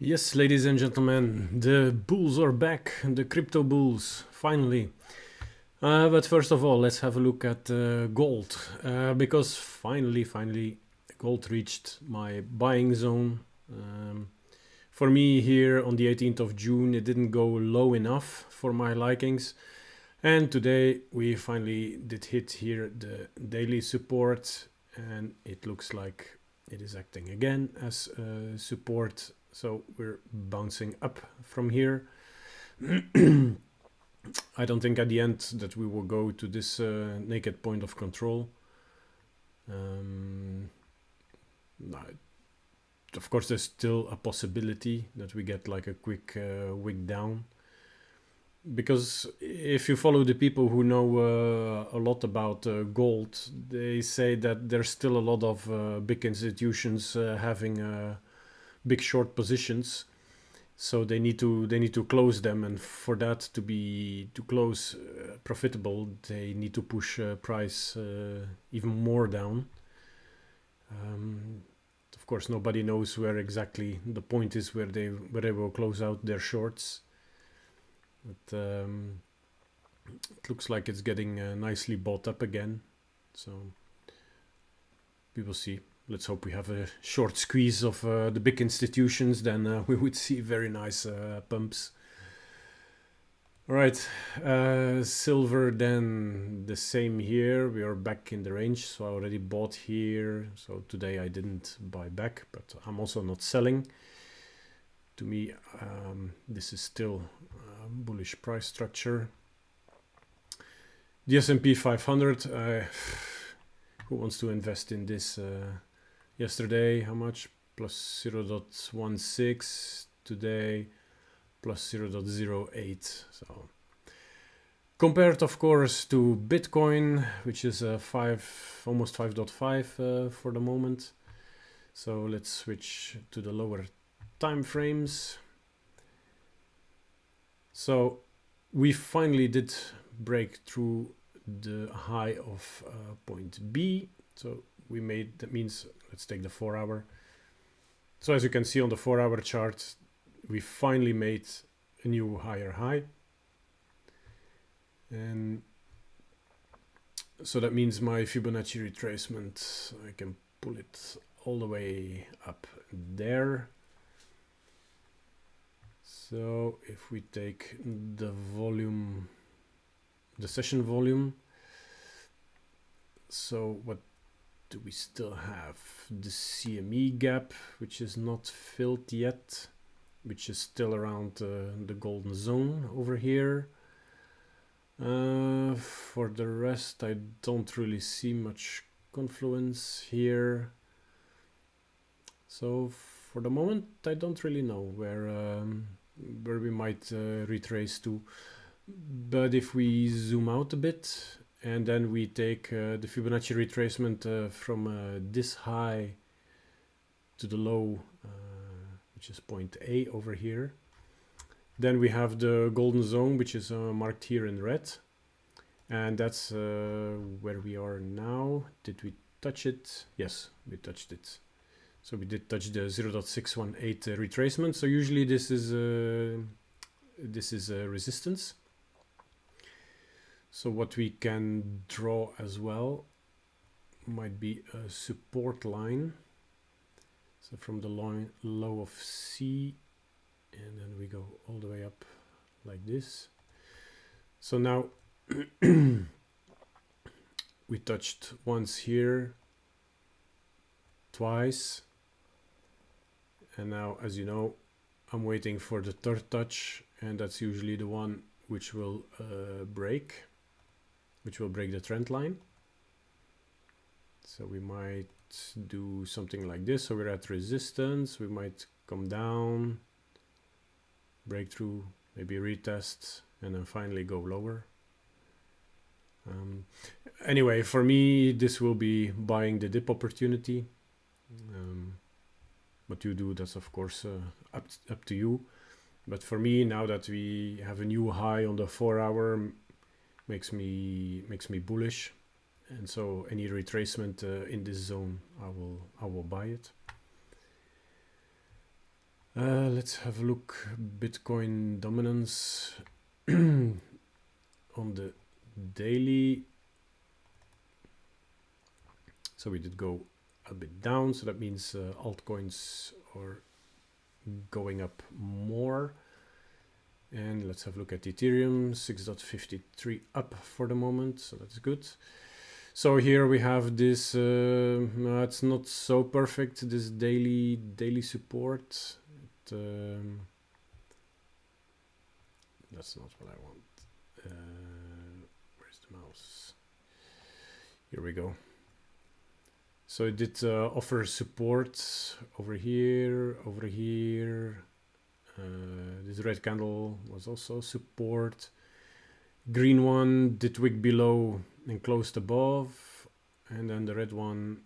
Yes, ladies and gentlemen, the bulls are back, the crypto bulls, finally. But first of all, let's have a look at gold, because finally, gold reached my buying zone. For me, here on the 18th of June, it didn't go low enough for my likings. And today we finally did hit here the daily support, and it looks like it is acting again as support. So we're bouncing up from here. I don't think at the end that we will go to this naked point of control. No, of course, there's still a possibility that we get like a quick wick down. Because if you follow the people who know a lot about gold, they say that there's still a lot of big institutions having big short positions, so they need to close them, and for that to close profitable, they need to push price even more down. Of course, nobody knows where exactly the point is where they will close out their shorts. But it looks like it's getting nicely bought up again. So we will see. Let's hope we have a short squeeze of the big institutions. Then we would see very nice pumps. All right, silver then the same here. We are back in the range. So I already bought here. So today I didn't buy back, but I'm also not selling. To me, this is still a bullish price structure. The S&P 500, who wants to invest in this? Yesterday, how much? Plus 0.16. Today, plus 0.08. So compared, of course, to Bitcoin, which is almost 5.5 for the moment. So let's switch to the lower time frames. So we finally did break through the high of point B. So we made, that means, let's take the 4 hour. So as you can see on the 4 hour chart, we finally made a new higher high. And so that means my Fibonacci retracement, I can pull it all the way up there. So if we take the volume, the session volume, so what do we still have? The CME gap, which is not filled yet, which is still around the golden zone over here. For the rest, I don't really see much confluence here. So for the moment, I don't really know where we might retrace to. But if we zoom out a bit and then we take the Fibonacci retracement from this high to the low, which is point A over here, then we have the golden zone, which is marked here in red. And that's where we are now. Did we touch it? Yes, we touched it. So we did touch the 0.618 retracement. So usually this is resistance. So what we can draw as well might be a support line. So from the low of C, and then we go all the way up like this. So now we touched once here, twice, and now, as you know, I'm waiting for the third touch, and that's usually the one which will break the trend line. So we might do something like this. So we're at resistance, we might come down, break through, maybe retest, and then finally go lower. Anyway, for me, this will be buying the dip opportunity. What you do, that's of course up to you. But for me, now that we have a new high on the 4 hour, makes me bullish, and so any retracement in this zone, I will buy it. Let's have a look. Bitcoin dominance on the daily. So we did go a bit down, so that means altcoins are going up more. And let's have a look at Ethereum, 6.53 up for the moment, so that's good. So here we have this, it's not so perfect, this daily support. That's not what I want. Where's the mouse? Here we go. So it did offer support over here. This red candle was also support. Green one did wick below and closed above. And then the red one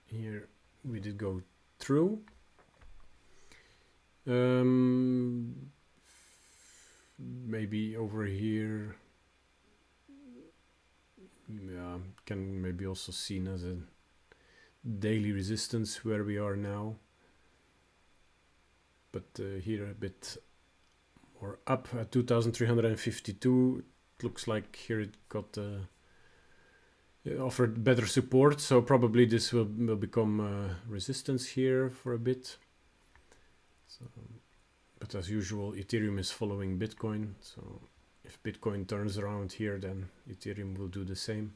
here, we did go through. Maybe over here, yeah, can maybe also seen as a daily resistance where we are now. But here a bit more up at 2,352. It looks like here it got it offered better support, so probably this will become resistance here for a bit. So, but as usual, Ethereum is following Bitcoin, so if Bitcoin turns around here, then Ethereum will do the same.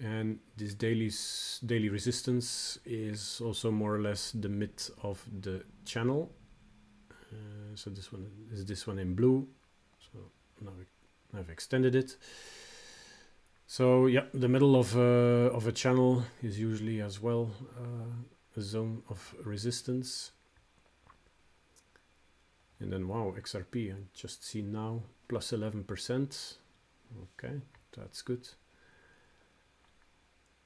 And this daily resistance is also more or less the mid of the channel. So this one is this one in blue. So now I've extended it. So yeah, the middle of a channel is usually as well a zone of resistance. And then wow, XRP I just see now plus 11%. Okay, that's good.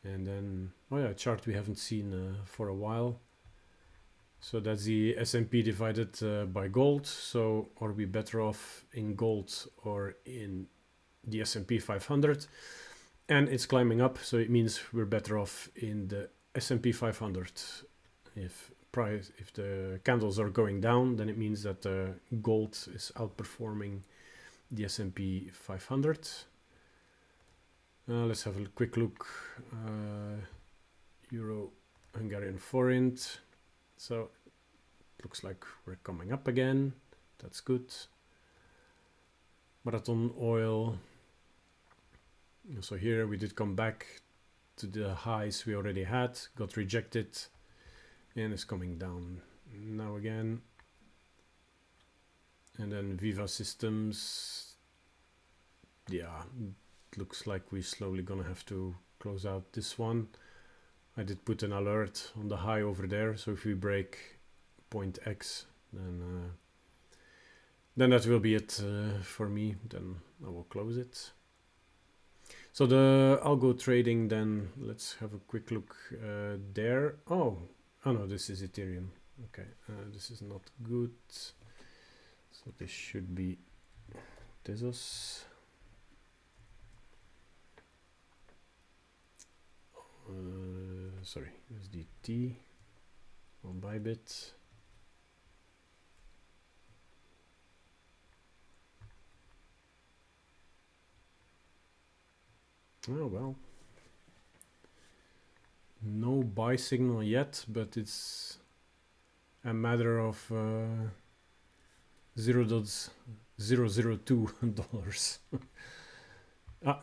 And then, oh yeah, a chart we haven't seen for a while. So that's the S&P divided by gold. So are we better off in gold or in the S&P 500? And it's climbing up, so it means we're better off in the S&P 500. If the candles are going down, then it means that gold is outperforming the S&P 500. Let's have a quick look. Euro, Hungarian forint. So it looks like we're coming up again. That's good. Marathon oil. So here we did come back to the highs we already had, got rejected, and it's coming down now again. And then Viva Systems. Yeah, looks like we're slowly gonna have to close out this one. I did put an alert on the high over there, so if we break point X, then that will be it for me. Then I will close it. So the algo trading, then let's have a quick look there. Oh no, this is Ethereum. Okay, this is not good. So this should be Tezos. Sorry, USDT on Bybit. Oh well, no buy signal yet, but it's a matter of $0.002.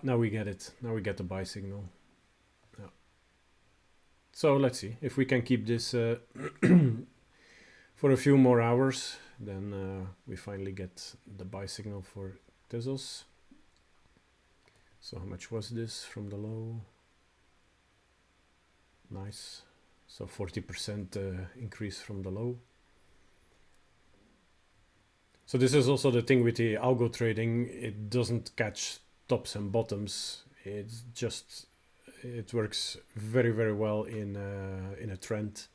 Now we get it. Now we get the buy signal. Yeah. So let's see if we can keep this for a few more hours. Then we finally get the buy signal for Tezos. So how much was this from the low? Nice. So 40% increase from the low. So this is also the thing with the algo trading. It doesn't catch tops and bottoms. It's just, it works very, very well in a trend.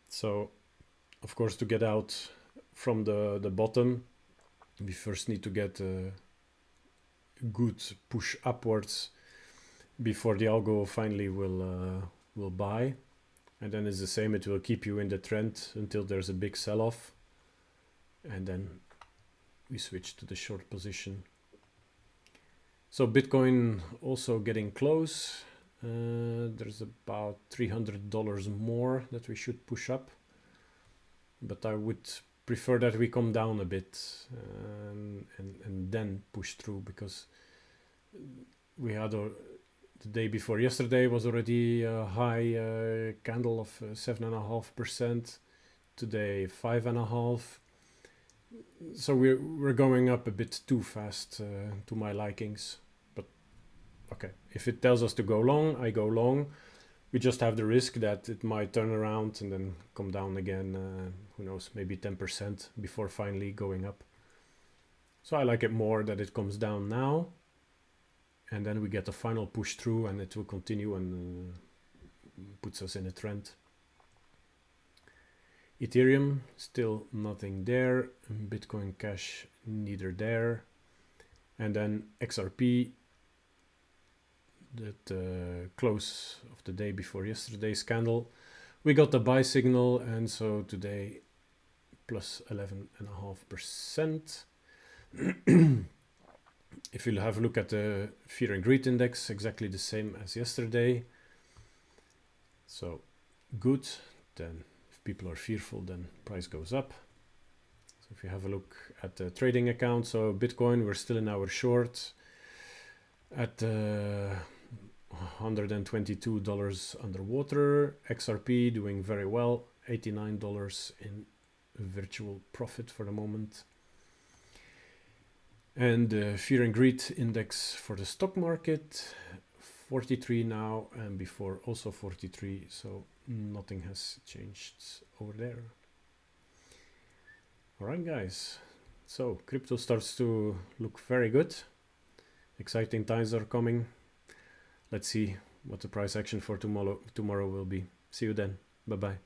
So of course, to get out from the bottom, we first need to get a good push upwards before the algo finally will buy. And then it's the same, it will keep you in the trend until there's a big sell-off. And then we switch to the short position. So Bitcoin also getting close. There's about $300 more that we should push up. But I would prefer that we come down a bit and then push through, because we had the day before yesterday was already a high candle of 7.5%. Today 5.5%. So we're going up a bit too fast to my likings. But okay, if it tells us to go long, I go long. We just have the risk that it might turn around and then come down again, who knows, maybe 10% before finally going up. So I like it more that it comes down now, and then we get a final push through and it will continue and puts us in a trend. Ethereum, still nothing there. Bitcoin Cash, neither there. And then XRP, that close of the day before yesterday's candle, we got the buy signal, and so today plus 11.5%. If you have a look at the Fear and Greed Index, exactly the same as yesterday. So good. Then if people are fearful, then price goes up. So if you have a look at the trading account, so Bitcoin, we're still in our short at $122 underwater. XRP doing very well, $89 in virtual profit for the moment. And the Fear and Greed Index for the stock market, 43 now, and before also 43, so nothing has changed over there. All right, guys, so crypto starts to look very good. Exciting times are coming. Let's see what the price action for tomorrow will be. See you then. Bye-bye.